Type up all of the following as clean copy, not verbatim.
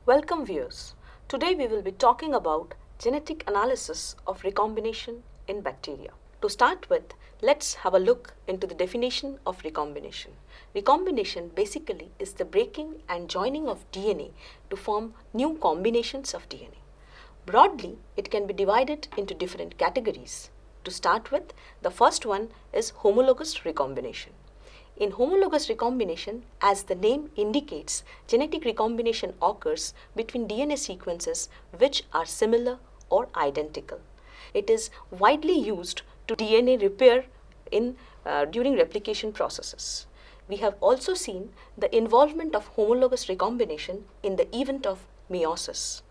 Welcome viewers. Today we will be talking about genetic analysis of recombination in bacteria. To start with, let's have a look into the definition of recombination. Recombination basically is the breaking and joining of DNA to form new combinations of DNA. Broadly, it can be divided into different categories. To start with, the first one is homologous recombination. In homologous recombination, as the name indicates, genetic recombination occurs between DNA sequences which are similar or identical. It is widely used to DNA repair during replication processes. We have also seen the involvement of homologous recombination in the event of meiosis.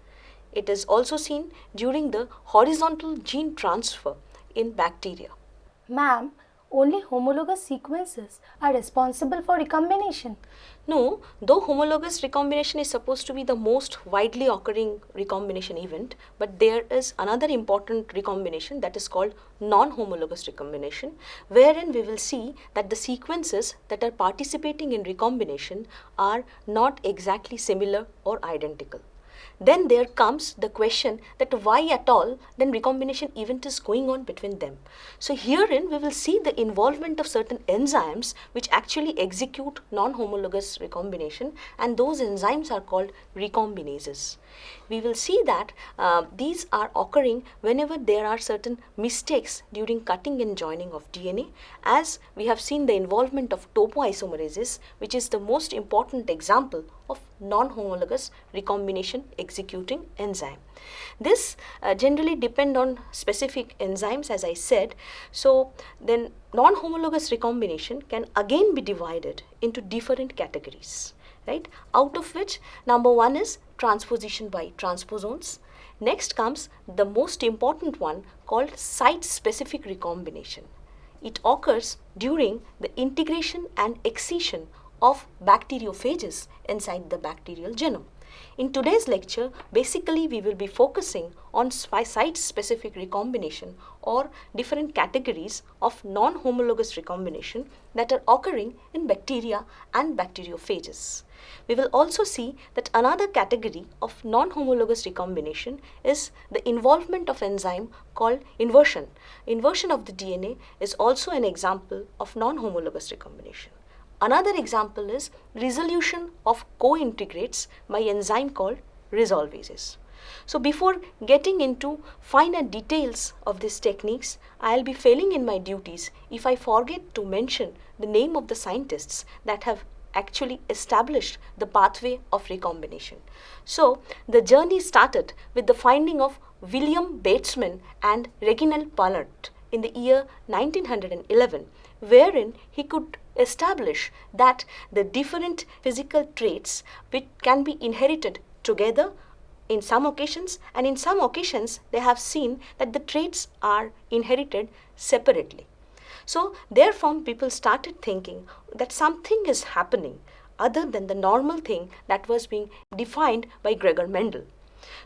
It is also seen during the horizontal gene transfer in bacteria. Ma'am, only homologous sequences are responsible for recombination. No, though homologous recombination is supposed to be the most widely occurring recombination event, but there is another important recombination that is called non-homologous recombination, wherein we will see that the sequences that are participating in recombination are not exactly similar or identical. Then there comes the question that why at all then recombination event is going on between them. So herein we will see the involvement of certain enzymes which actually execute non-homologous recombination, and those enzymes are called recombinases. We will see that these are occurring whenever there are certain mistakes during cutting and joining of DNA, as we have seen the involvement of topoisomerases, which is the most important example of non-homologous recombination executing enzyme. This generally depend on specific enzymes, as I said. So then non-homologous recombination can again be divided into different categories, right? Out of which number one is transposition by transposons. Next comes the most important one called site-specific recombination. It occurs during the integration and excision of bacteriophages inside the bacterial genome. In today's lecture, basically we will be focusing on site-specific recombination or different categories of non-homologous recombination that are occurring in bacteria and bacteriophages. We will also see that another category of non-homologous recombination is the involvement of enzyme called inversion. Inversion of the DNA is also an example of non-homologous recombination. Another example is resolution of co-integrates by enzyme called resolvases. So before getting into finer details of these techniques, I will be failing in my duties if I forget to mention the name of the scientists that have actually established the pathway of recombination. So the journey started with the finding of William Batesman and Reginald Punnett in the year 1911, wherein he could establish that the different physical traits which can be inherited together in some occasions, and in some occasions they have seen that the traits are inherited separately. So therefore people started thinking that something is happening other than the normal thing that was being defined by Gregor Mendel.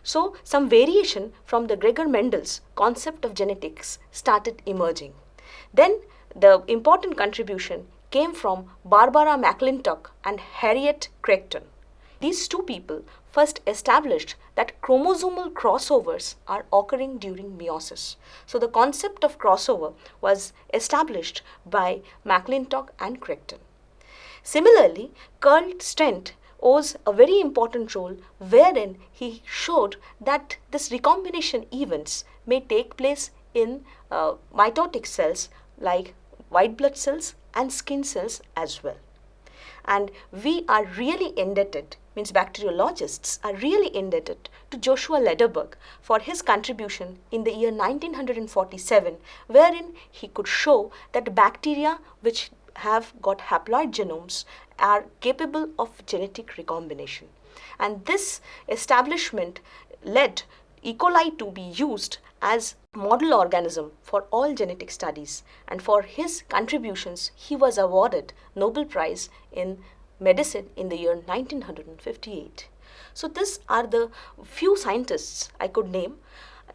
So some variation from the Gregor Mendel's concept of genetics started emerging. Then the important contribution came from Barbara McClintock and Harriet Crichton. These two people first established that chromosomal crossovers are occurring during meiosis. So the concept of crossover was established by McClintock and Crichton. Similarly, Carl Stent owes a very important role wherein he showed that this recombination events may take place in mitotic cells like white blood cells and skin cells as well. And we are really indebted, means bacteriologists are really indebted to Joshua Lederberg for his contribution in the year 1947, wherein he could show that bacteria which have got haploid genomes are capable of genetic recombination. And this establishment led E. coli to be used as model organism for all genetic studies, and for his contributions he was awarded Nobel Prize in Medicine in the year 1958. So these are the few scientists I could name.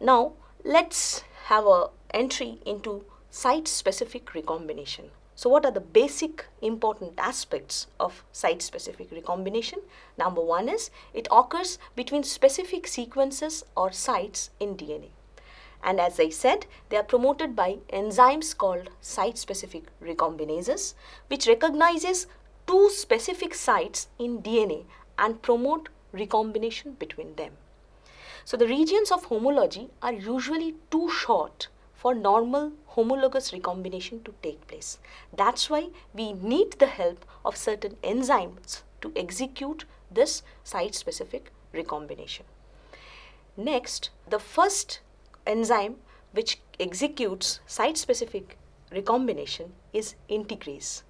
Now let's have a entry into site-specific recombination. So what are the basic important aspects of site-specific recombination? Number one is it occurs between specific sequences or sites in DNA. And as I said, they are promoted by enzymes called site-specific recombinases, which recognizes two specific sites in DNA and promote recombination between them. So the regions of homology are usually too short for normal homologous recombination to take place. That's why we need the help of certain enzymes to execute this site-specific recombination. Next, the first enzyme which executes site-specific recombination is integrase.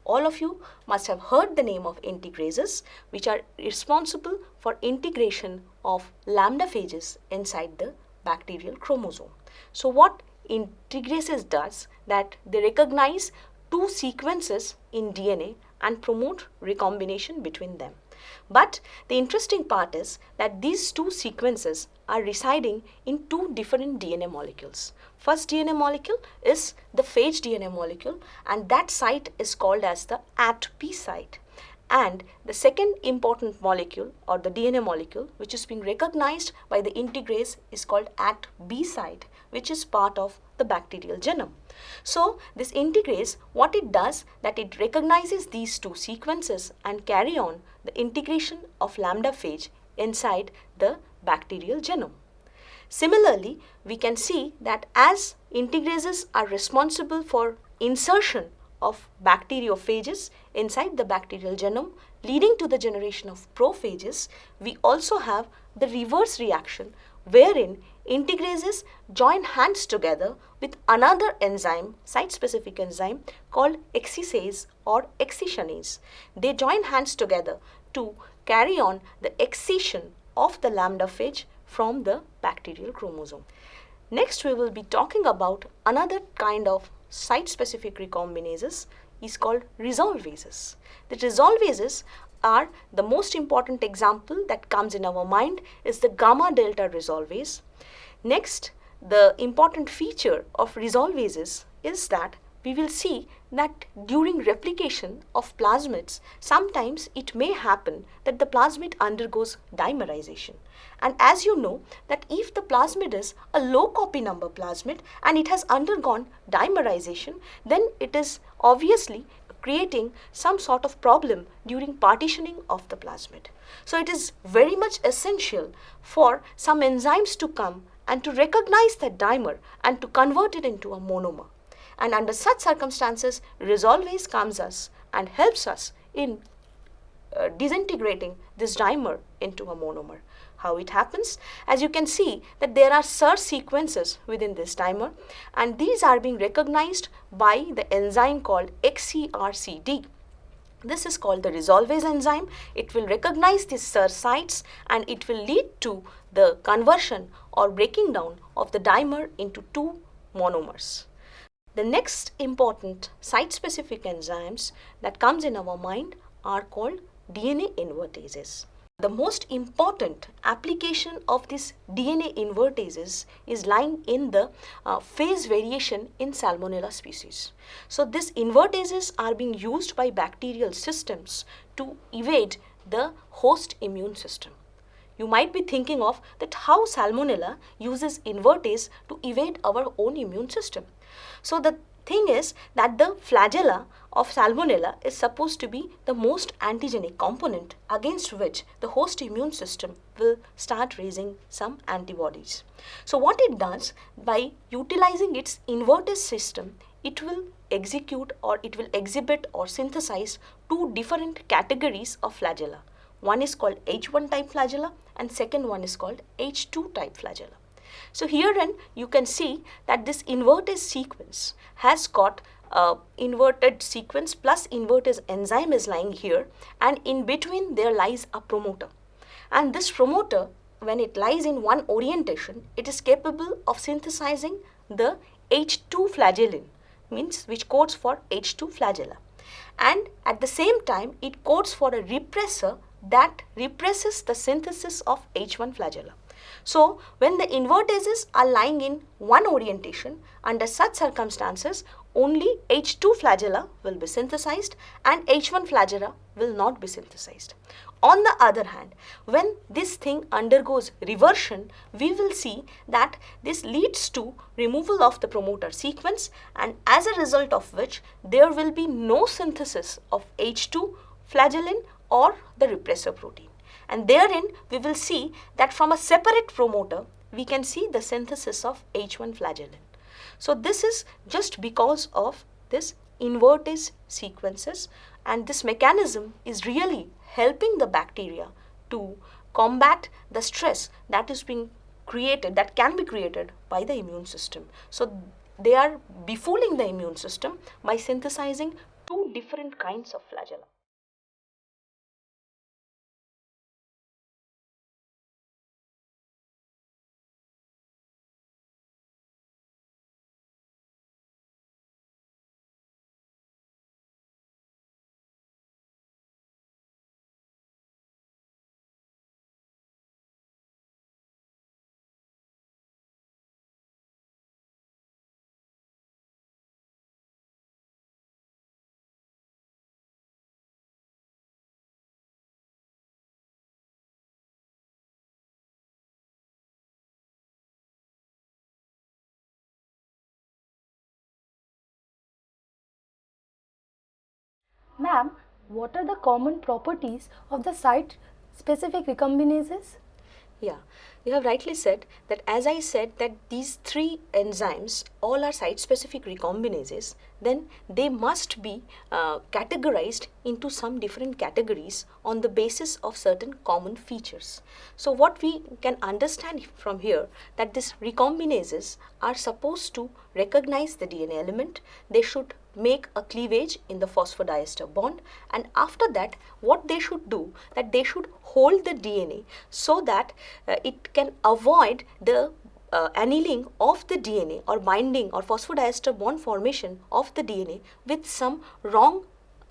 All of you must have heard the name of integrases, which are responsible for integration of lambda phages inside the bacterial chromosome. So what integrases does that they recognize two sequences in DNA and promote recombination between them. But the interesting part is that these two sequences are residing in two different DNA molecules. First DNA molecule is the phage DNA molecule, and that site is called as the ATP site. And the second important molecule or the DNA molecule which is being recognized by the integrase is called ATB site, which is part of the bacterial genome. So this integrase, what it does, that it recognizes these two sequences and carry on the integration of lambda phage inside the bacterial genome. Similarly, we can see that as integrases are responsible for insertion of bacteriophages inside the bacterial genome, leading to the generation of prophages, we also have the reverse reaction wherein integrases join hands together with another enzyme, site-specific enzyme called excisase or excisionase. They join hands together to carry on the excision of the lambda phage from the bacterial chromosome. Next, we will be talking about another kind of site-specific recombinases is called resolvases. The resolvases are the most important example that comes in our mind is the gamma delta resolvase. Next, the important feature of resolvases is that we will see that during replication of plasmids, sometimes it may happen that the plasmid undergoes dimerization. And as you know that if the plasmid is a low copy number plasmid and it has undergone dimerization, then it is obviously creating some sort of problem during partitioning of the plasmid. So it is very much essential for some enzymes to come and to recognize that dimer and to convert it into a monomer. And under such circumstances, resolvase comes us and helps us in disintegrating this dimer into a monomer. How it happens? As you can see that there are SER sequences within this dimer, and these are being recognized by the enzyme called XCRCD. This is called the resolvase enzyme. It will recognize these SER sites and it will lead to the conversion or breaking down of the dimer into two monomers. The next important site-specific enzymes that comes in our mind are called DNA invertases. The most important application of this DNA invertases is lying in the phase variation in Salmonella species. So these invertases are being used by bacterial systems to evade the host immune system. You might be thinking of that how Salmonella uses invertase to evade our own immune system. So the thing is that the flagella of Salmonella is supposed to be the most antigenic component against which the host immune system will start raising some antibodies. So what it does, by utilizing its invertase system, it will execute or it will exhibit or synthesize two different categories of flagella. One is called H1 type flagella and second one is called H2 type flagella. So herein you can see that this invertase sequence has got inverted sequence plus invertase enzyme is lying here, and in between there lies a promoter. And this promoter, when it lies in one orientation, it is capable of synthesizing the H2 flagellin, means which codes for H2 flagella. And at the same time it codes for a repressor that represses the synthesis of H1 flagella. So when the invertases are lying in one orientation, under such circumstances only H2 flagella will be synthesized and H1 flagella will not be synthesized. On the other hand, when this thing undergoes reversion, we will see that this leads to removal of the promoter sequence, and as a result of which there will be no synthesis of H2 flagellin or the repressor protein. And therein we will see that from a separate promoter we can see the synthesis of H1 flagellin. So this is just because of this invertase sequences, and this mechanism is really helping the bacteria to combat the stress that is being created, that can be created by the immune system. So they are befooling the immune system by synthesizing two different kinds of flagella. Ma'am, what are the common properties of the site-specific recombinases? Yeah, you have rightly said that, as I said, that these three enzymes all are site-specific recombinases, then they must be categorized into some different categories on the basis of certain common features. So what we can understand from here, that these recombinases are supposed to recognize the DNA element. They should make a cleavage in the phosphodiester bond, and after that what they should do, that they should hold the DNA so that it can avoid the annealing of the DNA or binding or phosphodiester bond formation of the DNA with some wrong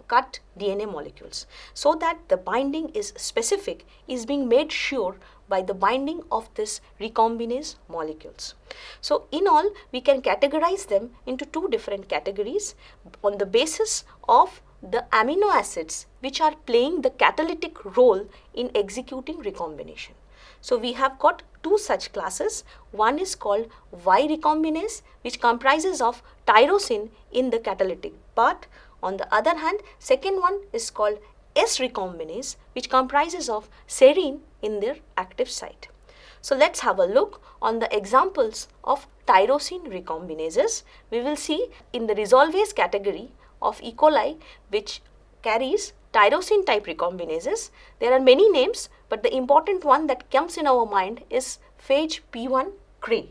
cut DNA molecules, so that the binding is specific, is being made sure by the binding of this recombinase molecules. So in all, we can categorize them into two different categories on the basis of the amino acids which are playing the catalytic role in executing recombination. So we have got two such classes. One is called Y recombinase, which comprises of tyrosine in the catalytic part. On the other hand, second one is called S recombinase, which comprises of serine in their active site. So let's have a look on the examples of tyrosine recombinases. We will see in the resolvase category of E. coli, which carries tyrosine type recombinases. There are many names, but the important one that comes in our mind is phage P1 Cre.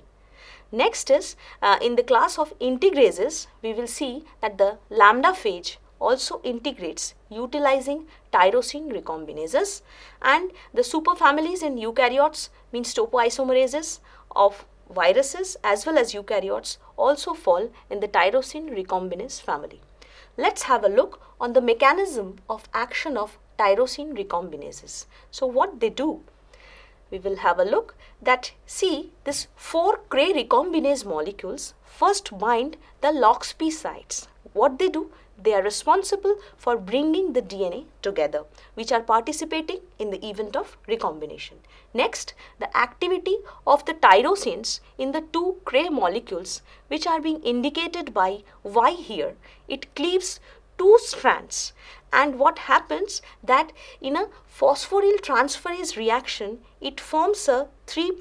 Next is in the class of integrases, we will see that the lambda phage also integrates utilizing tyrosine recombinases, and the superfamilies in eukaryotes, means topoisomerases of viruses as well as eukaryotes, also fall in the tyrosine recombinase family. Let's have a look on the mechanism of action of tyrosine recombinases. So what they do? We will have a look that, see, this 4 Cre recombinase molecules first bind the LOXP sites. What they do? They are responsible for bringing the DNA together, which are participating in the event of recombination. Next, the activity of the tyrosines in the 2 Cre molecules, which are being indicated by Y here, it cleaves 2 strands, and what happens that in a phosphoryl transferase reaction, it forms a 3'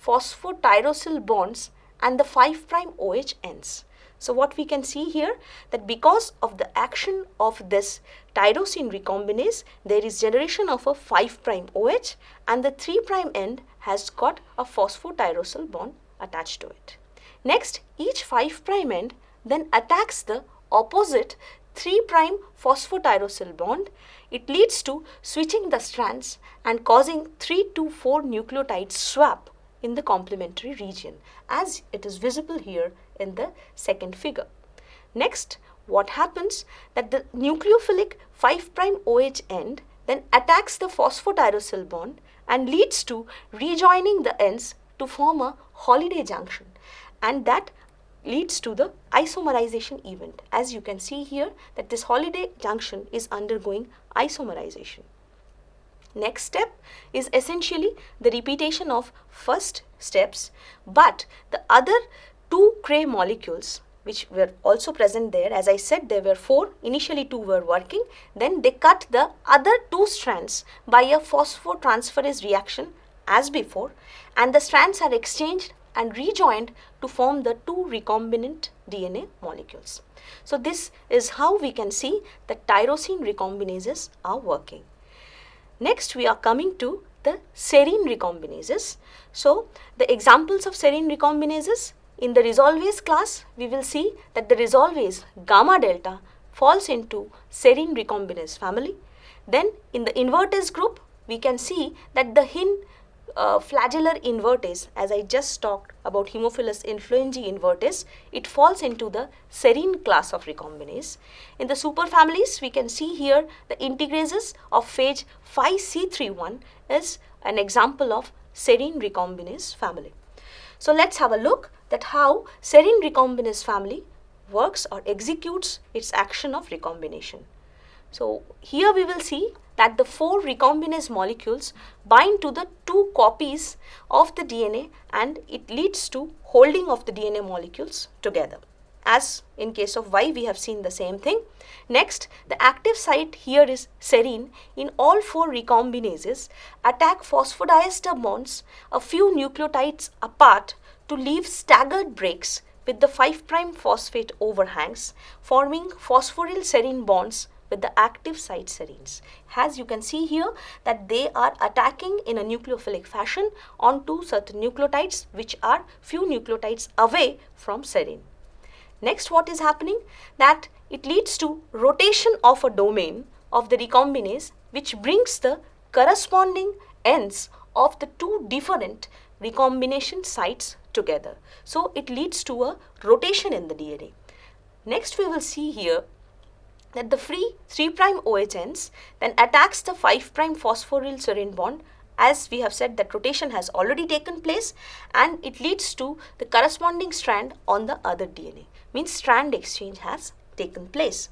phosphotyrosyl bonds and the 5' OH ends. So what we can see here, that because of the action of this tyrosine recombinase, there is generation of a 5' OH, and the 3' end has got a phosphotyrosyl bond attached to it. Next, each 5' end then attacks the opposite 3' phosphotyrosyl bond. It leads to switching the strands and causing 3 to 4 nucleotide swap in the complementary region, as it is visible here in the second figure. Next, what happens, that the nucleophilic 5' OH end then attacks the phosphotyrosyl bond and leads to rejoining the ends to form a holiday junction, and that leads to the isomerization event. As you can see here that this holiday junction is undergoing isomerization. Next step is essentially the repetition of first steps, but the other two Cray molecules which were also present there, as I said there were 4, initially 2 were working, then they cut the other 2 strands by a phosphotransferase reaction as before, and the strands are exchanged and rejoined to form the 2 recombinant DNA molecules. So this is how we can see that tyrosine recombinases are working. Next we are coming to the serine recombinases. So the examples of serine recombinases, in the resolvase class we will see that the resolvase gamma delta falls into serine recombinase family. Then in the invertase group we can see that the flagellar invertase, as I just talked about Haemophilus influenzae invertase, it falls into the serine class of recombinase. In the superfamilies, we can see here the integrases of phage 5C31 is an example of serine recombinase family. So let's have a look at how serine recombinase family works or executes its action of recombination. So here we will see that the 4 recombinase molecules bind to the 2 copies of the DNA, and it leads to holding of the DNA molecules together. As in case of Y, we have seen the same thing. Next, the active site here is serine. In all 4 recombinases, attack phosphodiester bonds a few nucleotides apart to leave staggered breaks with the 5' phosphate overhangs, forming phosphoryl serine bonds with the active site serines. As you can see here that they are attacking in a nucleophilic fashion onto certain nucleotides which are few nucleotides away from serine. Next, what is happening? That it leads to rotation of a domain of the recombinase which brings the corresponding ends of the 2 different recombination sites together. So it leads to a rotation in the DNA. Next, we will see here that the free 3' OH ends then attacks the 5' phosphoryl serine bond. As we have said, that rotation has already taken place and it leads to the corresponding strand on the other DNA, means strand exchange has taken place.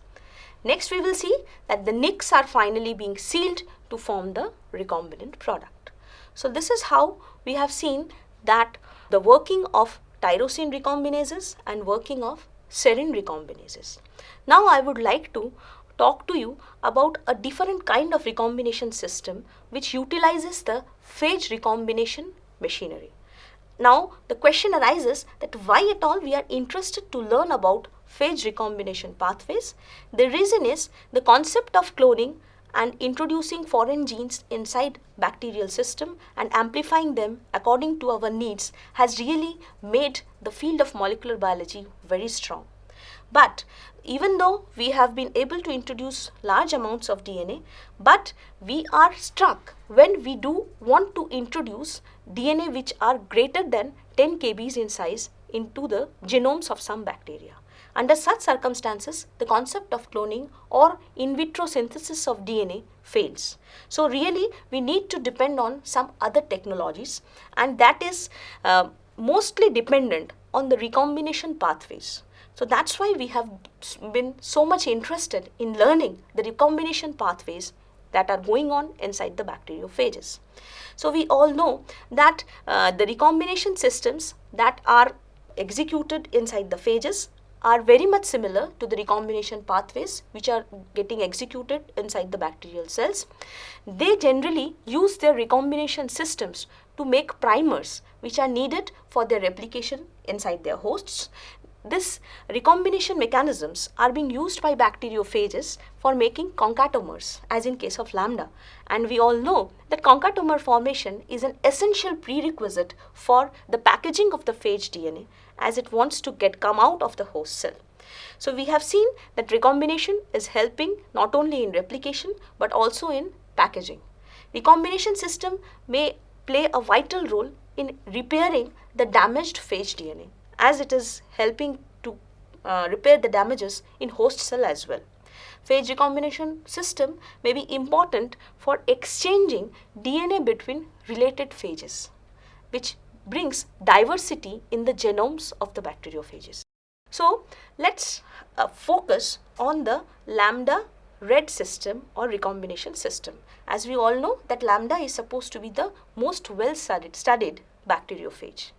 Next, we will see that the nicks are finally being sealed to form the recombinant product. So this is how we have seen that the working of tyrosine recombinases and working of serine recombinases. Now I would like to talk to you about a different kind of recombination system which utilizes the phage recombination machinery. Now the question arises that why at all we are interested to learn about phage recombination pathways. The reason is the concept of cloning and introducing foreign genes inside bacterial system and amplifying them according to our needs has really made the field of molecular biology very strong. But even though we have been able to introduce large amounts of DNA, but we are struck when we do want to introduce DNA which are greater than 10 kbs in size into the genomes of some bacteria. Under such circumstances, the concept of cloning or in vitro synthesis of DNA fails. So really we need to depend on some other technologies, and that is mostly dependent on the recombination pathways. So that's why we have been so much interested in learning the recombination pathways that are going on inside the bacteriophages. So we all know that the recombination systems that are executed inside the phages are very much similar to the recombination pathways which are getting executed inside the bacterial cells. They generally use their recombination systems to make primers which are needed for their replication inside their hosts. This recombination mechanisms are being used by bacteriophages for making concatomers, as in case of lambda. And we all know that concatomer formation is an essential prerequisite for the packaging of the phage DNA as it wants to come out of the host cell. So we have seen that recombination is helping not only in replication but also in packaging. Recombination system may play a vital role in repairing the damaged phage DNA, as it is helping to repair the damages in host cell as well. Phage recombination system may be important for exchanging DNA between related phages, which brings diversity in the genomes of the bacteriophages. So let's focus on the lambda red system or recombination system. As we all know that lambda is supposed to be the most well studied bacteriophage.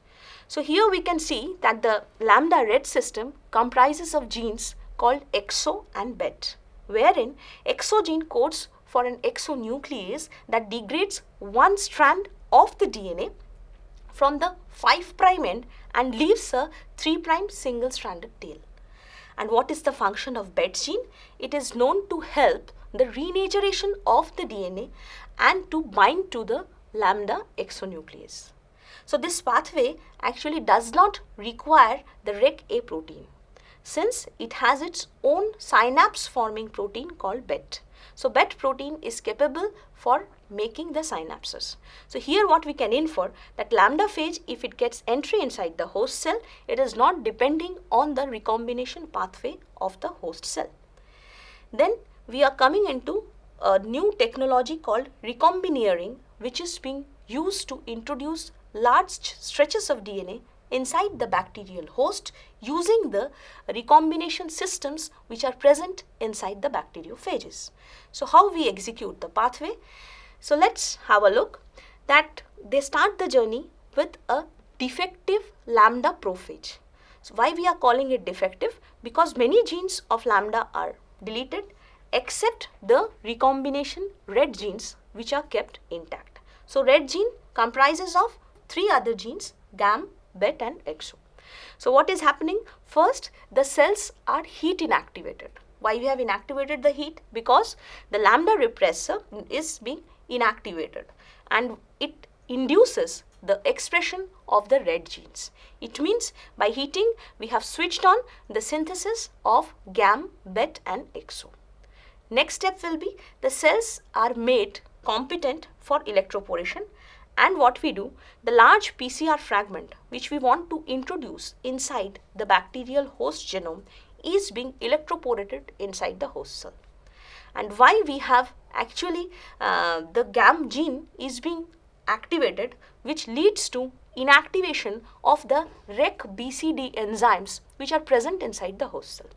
So here we can see that the lambda red system comprises of genes called exo and bet, wherein exo gene codes for an exonuclease that degrades one strand of the DNA from the 5' end and leaves a 3' single stranded tail. And what is the function of bet gene? It is known to help the renaturation of the DNA and to bind to the lambda exonuclease. So this pathway actually does not require the Rec-A protein, since it has its own synapse forming protein called BET. So BET protein is capable for making the synapses. So here what we can infer that lambda phage, if it gets entry inside the host cell, it is not depending on the recombination pathway of the host cell. Then we are coming into a new technology called Recombineering, which is being used to introduce large stretches of DNA inside the bacterial host using the recombination systems which are present inside the bacteriophages. So how we execute the pathway? So let's have a look that they start the journey with a defective lambda prophage. So why we are calling it defective? Because many genes of lambda are deleted except the recombination red genes which are kept intact. So red gene comprises of 3 other genes, GAM, BET and EXO. So what is happening? First, the cells are heat inactivated. Why we have inactivated the heat? Because the lambda repressor is being inactivated and it induces the expression of the red genes. It means by heating we have switched on the synthesis of GAM, BET and EXO. Next step will be the cells are made competent for electroporation, and what we do, the large PCR fragment which we want to introduce inside the bacterial host genome is being electroporated inside the host cell. And why we have actually the GAM gene is being activated, which leads to inactivation of the REC-BCD enzymes which are present inside the host cell.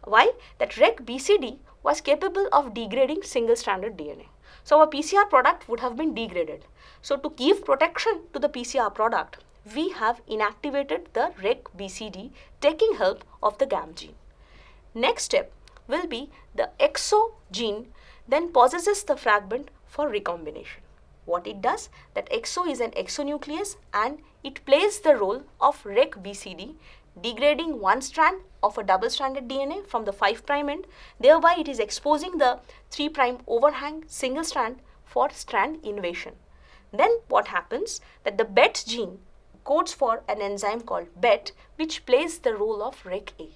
Why? That REC-BCD was capable of degrading single-stranded DNA. So our PCR product would have been degraded. So to give protection to the PCR product, we have inactivated the REC-BCD taking help of the GAM gene. Next step will be the EXO gene then possesses the fragment for recombination. What it does, that EXO is an exonuclease and it plays the role of REC-BCD, degrading one strand of a double-stranded DNA from the 5' end. Thereby it is exposing the 3' overhang single strand for strand invasion. Then what happens, that the BET gene codes for an enzyme called BET which plays the role of Rec-A.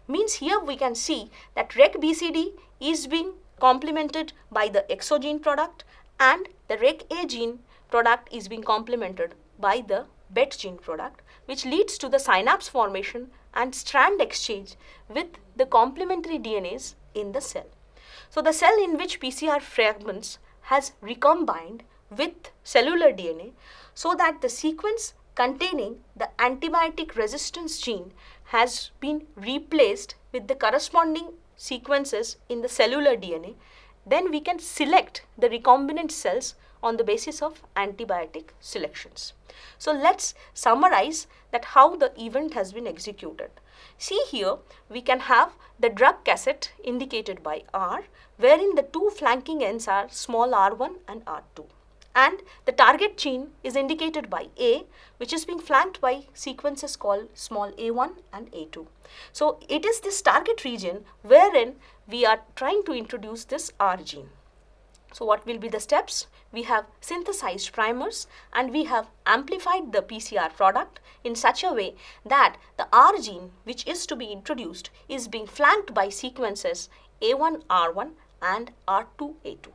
Means here we can see that Rec-BCD is being complemented by the EXO gene product and the Rec-A gene product is being complemented by the BET gene product, which leads to the synapse formation and strand exchange with the complementary DNAs in the cell. So the cell in which PCR fragments has recombined with cellular DNA so that the sequence containing the antibiotic resistance gene has been replaced with the corresponding sequences in the cellular DNA. Then we can select the recombinant cells on the basis of antibiotic selections. So let's summarize that how the event has been executed. See here, we can have the drug cassette indicated by R, wherein the 2 flanking ends are small r1 and r2. And the target gene is indicated by A, which is being flanked by sequences called small a1 and a2. So it is this target region wherein we are trying to introduce this R gene. So what will be the steps? We have synthesized primers and we have amplified the PCR product in such a way that the R gene which is to be introduced is being flanked by sequences A1R1 and R2A2.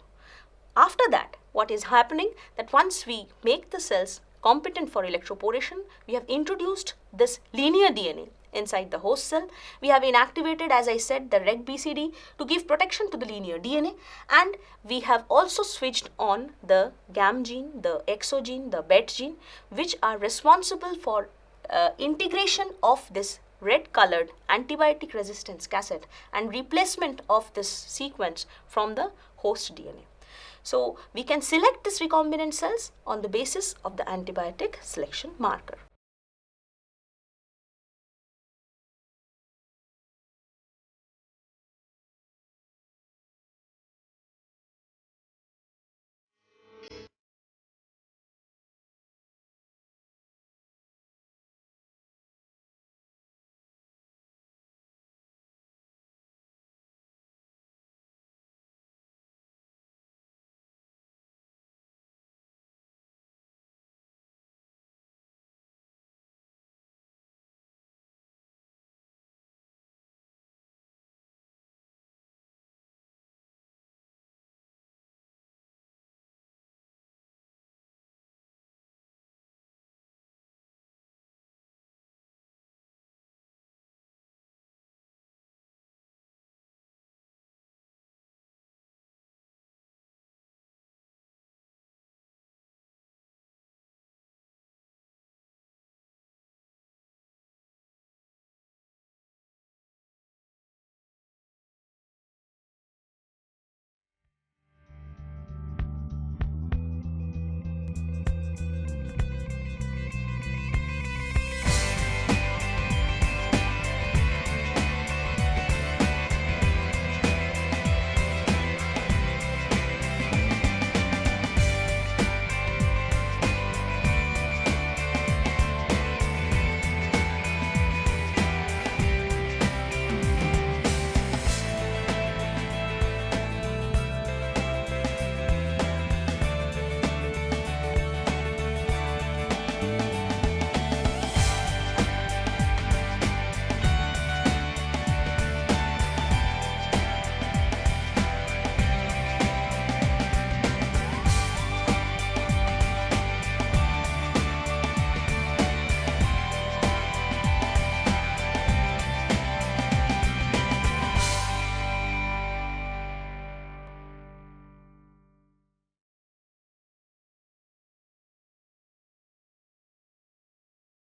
After that, what is happening, that once we make the cells competent for electroporation, we have introduced this linear DNA inside the host cell. We have inactivated, as I said, the Rec-BCD to give protection to the linear DNA, and we have also switched on the GAM gene, the EXO gene, the BET gene, which are responsible for integration of this red colored antibiotic resistance cassette and replacement of this sequence from the host DNA. So we can select this recombinant cells on the basis of the antibiotic selection marker.